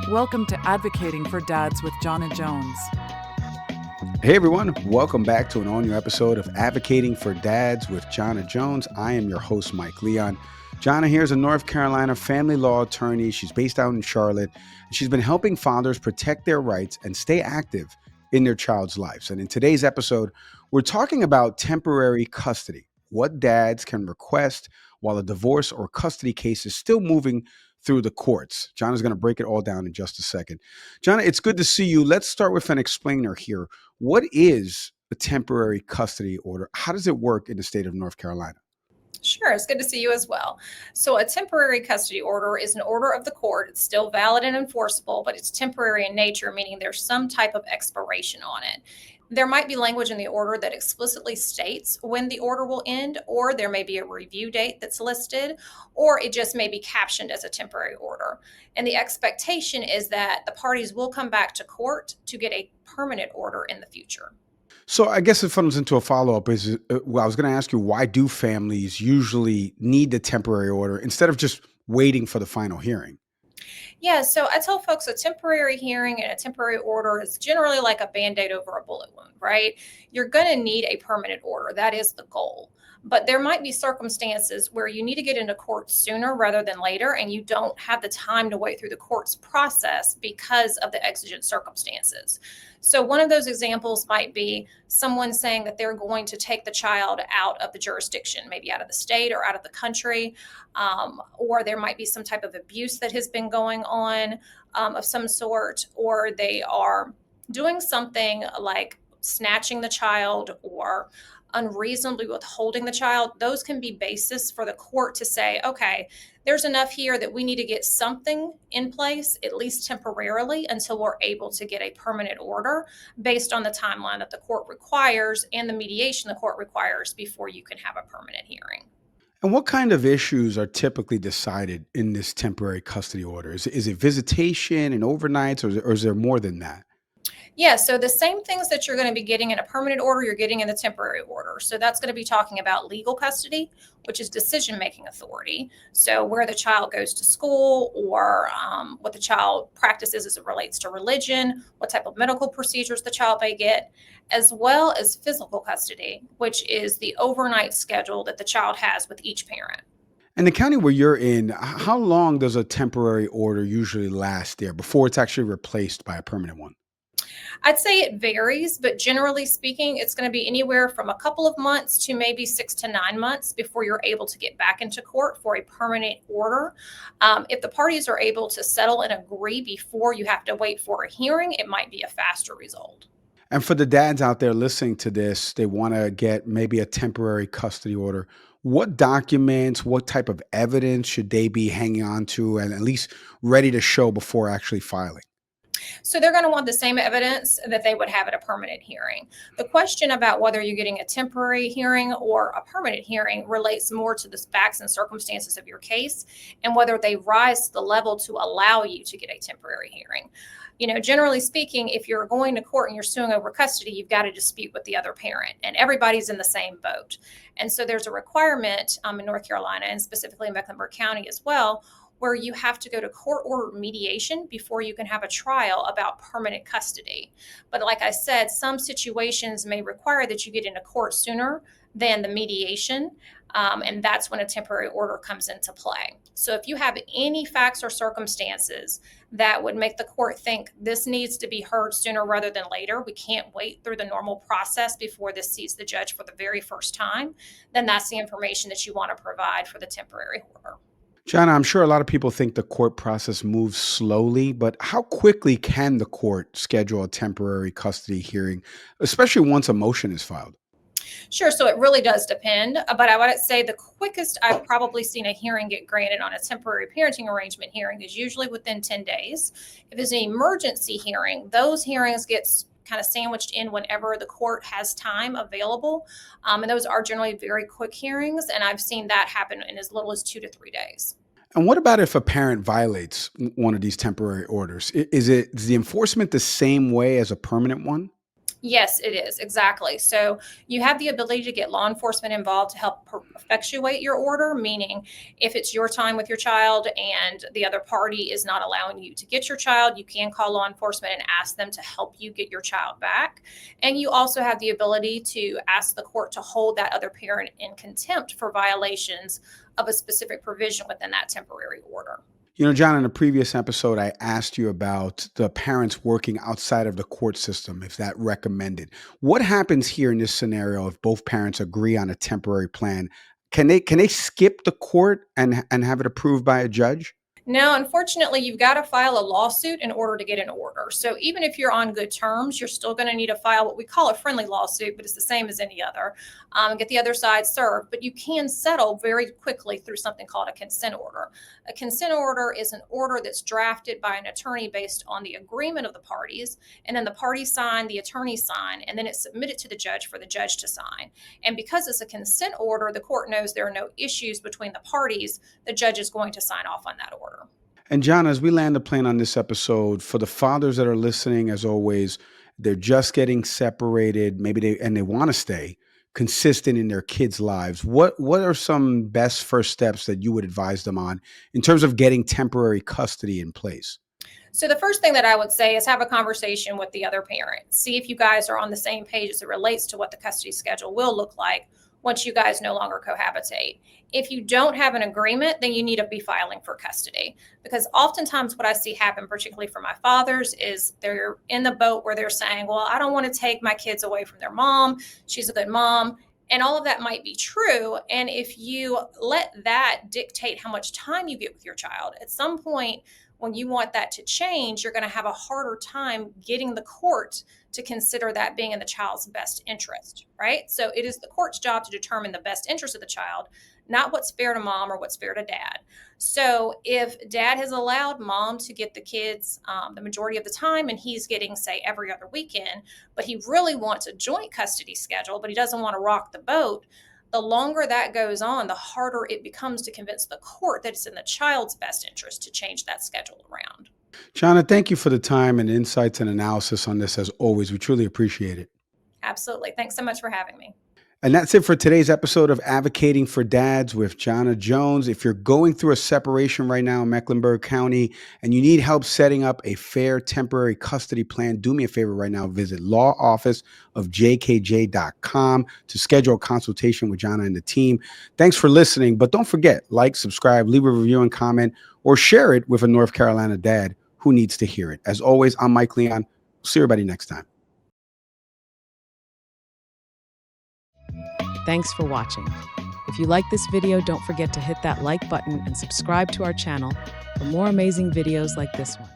Welcome to Advocating for Dads with Jana Jones. Hey everyone, welcome back to an all new episode of Advocating for Dads with Jana Jones. I am your host, Mike Leon. Jana here is a North Carolina family law attorney. She's based out in Charlotte, and she's been helping fathers protect their rights and stay active in their child's lives. And in today's episode, we're talking about temporary custody, what dads can request while a divorce or custody case is still moving through the courts. Jana's going to break it all down in just a second. Jana, it's good to see you. Let's start with an explainer here. What is a temporary custody order? How does it work in the state of North Carolina? Sure, it's good to see you as well. So, a temporary custody order is an order of the court. It's still valid and enforceable, but it's temporary in nature, meaning there's some type of expiration on it. There might be language in the order that explicitly states when the order will end, or there may be a review date that's listed, or it just may be captioned as a temporary order. And the expectation is that the parties will come back to court to get a permanent order in the future. So I guess it funnels into a follow-up I was going to ask you, why do families usually need the temporary order instead of just waiting for the final hearing? Yeah, so I tell folks a temporary hearing and a temporary order is generally like a band-aid over a bullet wound, right? You're going to need a permanent order. That is the goal. But there might be circumstances where you need to get into court sooner rather than later, and you don't have the time to wait through the court's process because of the exigent circumstances. So one of those examples might be someone saying that they're going to take the child out of the jurisdiction, maybe out of the state or out of the country, or there might be some type of abuse that has been going on of some sort, or they are doing something like snatching the child or unreasonably withholding the child. Those can be basis for the court to say, okay, there's enough here that we need to get something in place, at least temporarily, until we're able to get a permanent order based on the timeline that the court requires and the mediation the court requires before you can have a permanent hearing. And what kind of issues are typically decided in this temporary custody order? Is it visitation and overnights, or is there more than that? Yeah, so the same things that you're going to be getting in a permanent order, you're getting in the temporary order. So that's going to be talking about legal custody, which is decision-making authority. So where the child goes to school, or what the child practices as it relates to religion, what type of medical procedures the child may get, as well as physical custody, which is the overnight schedule that the child has with each parent. And the county where you're in, how long does a temporary order usually last there before it's actually replaced by a permanent one? I'd say it varies, but generally speaking, it's going to be anywhere from a couple of months to maybe 6 to 9 months before you're able to get back into court for a permanent order. If the parties are able to settle and agree before you have to wait for a hearing, it might be a faster result. And for the dads out there listening to this, they want to get maybe a temporary custody order. What documents, what type of evidence should they be hanging on to and at least ready to show before actually filing? So they're going to want the same evidence that they would have at a permanent hearing. The question about whether you're getting a temporary hearing or a permanent hearing relates more to the facts and circumstances of your case and whether they rise to the level to allow you to get a temporary hearing. Generally speaking, if you're going to court and you're suing over custody, you've got to dispute with the other parent, and everybody's in the same boat. And so there's a requirement in North Carolina, and specifically in Mecklenburg County as well, where you have to go to court order mediation before you can have a trial about permanent custody. But like I said, some situations may require that you get into court sooner than the mediation, and that's when a temporary order comes into play. So if you have any facts or circumstances that would make the court think this needs to be heard sooner rather than later, we can't wait through the normal process before this sees the judge for the very first time, then that's the information that you want to provide for the temporary order. Jana, I'm sure a lot of people think the court process moves slowly, but how quickly can the court schedule a temporary custody hearing, especially once a motion is filed? Sure. So it really does depend. But I would say the quickest I've probably seen a hearing get granted on a temporary parenting arrangement hearing is usually within 10 days. If it's an emergency hearing, those hearings get kind of sandwiched in whenever the court has time available. And those are generally very quick hearings. And I've seen that happen in as little as 2 to 3 days. And what about if a parent violates one of these temporary orders? Is the enforcement the same way as a permanent one? Yes, it is. Exactly. So you have the ability to get law enforcement involved to help effectuate your order, meaning if it's your time with your child and the other party is not allowing you to get your child, you can call law enforcement and ask them to help you get your child back. And you also have the ability to ask the court to hold that other parent in contempt for violations of a specific provision within that temporary order. John, in a previous episode, I asked you about the parents working outside of the court system, if that recommended. What happens here in this scenario if both parents agree on a temporary plan? Can they skip the court and have it approved by a judge? No, unfortunately, you've got to file a lawsuit in order to get an order. So even if you're on good terms, you're still going to need to file what we call a friendly lawsuit, but it's the same as any other. Get the other side served, but you can settle very quickly through something called a consent order. A consent order is an order that's drafted by an attorney based on the agreement of the parties, and then the parties sign, the attorney sign, and then it's submitted to the judge for the judge to sign. And because it's a consent order, the court knows there are no issues between the parties. The judge is going to sign off on that order. And John, as we land the plane on this episode, for the fathers that are listening, as always, they're just getting separated, maybe they want to stay consistent in their kids' lives. What are some best first steps that you would advise them on in terms of getting temporary custody in place? So the first thing that I would say is have a conversation with the other parent. See if you guys are on the same page as it relates to what the custody schedule will look like once you guys no longer cohabitate. If you don't have an agreement, then you need to be filing for custody, because oftentimes what I see happen, particularly for my fathers, is they're in the boat where they're saying, well, I don't want to take my kids away from their mom. She's a good mom. And all of that might be true. And if you let that dictate how much time you get with your child, at some point, when you want that to change, you're going to have a harder time getting the court to consider that being in the child's best interest, right? So it is the court's job to determine the best interest of the child, not what's fair to mom or what's fair to dad. So if dad has allowed mom to get the kids the majority of the time, and he's getting, say, every other weekend, but he really wants a joint custody schedule, but he doesn't want to rock the boat, the longer that goes on, the harder it becomes to convince the court that it's in the child's best interest to change that schedule around. Jana, thank you for the time and insights and analysis on this as always. We truly appreciate it. Absolutely. Thanks so much for having me. And that's it for today's episode of Advocating for Dads with Jana Jones. If you're going through a separation right now in Mecklenburg County and you need help setting up a fair temporary custody plan, do me a favor right now. Visit lawofficeofjkj.com to schedule a consultation with Jana and the team. Thanks for listening, but don't forget, like, subscribe, leave a review and comment, or share it with a North Carolina dad who needs to hear it. As always, I'm Mike Leon. See everybody next time. Thanks for watching. If you like this video, don't forget to hit that like button and subscribe to our channel for more amazing videos like this one.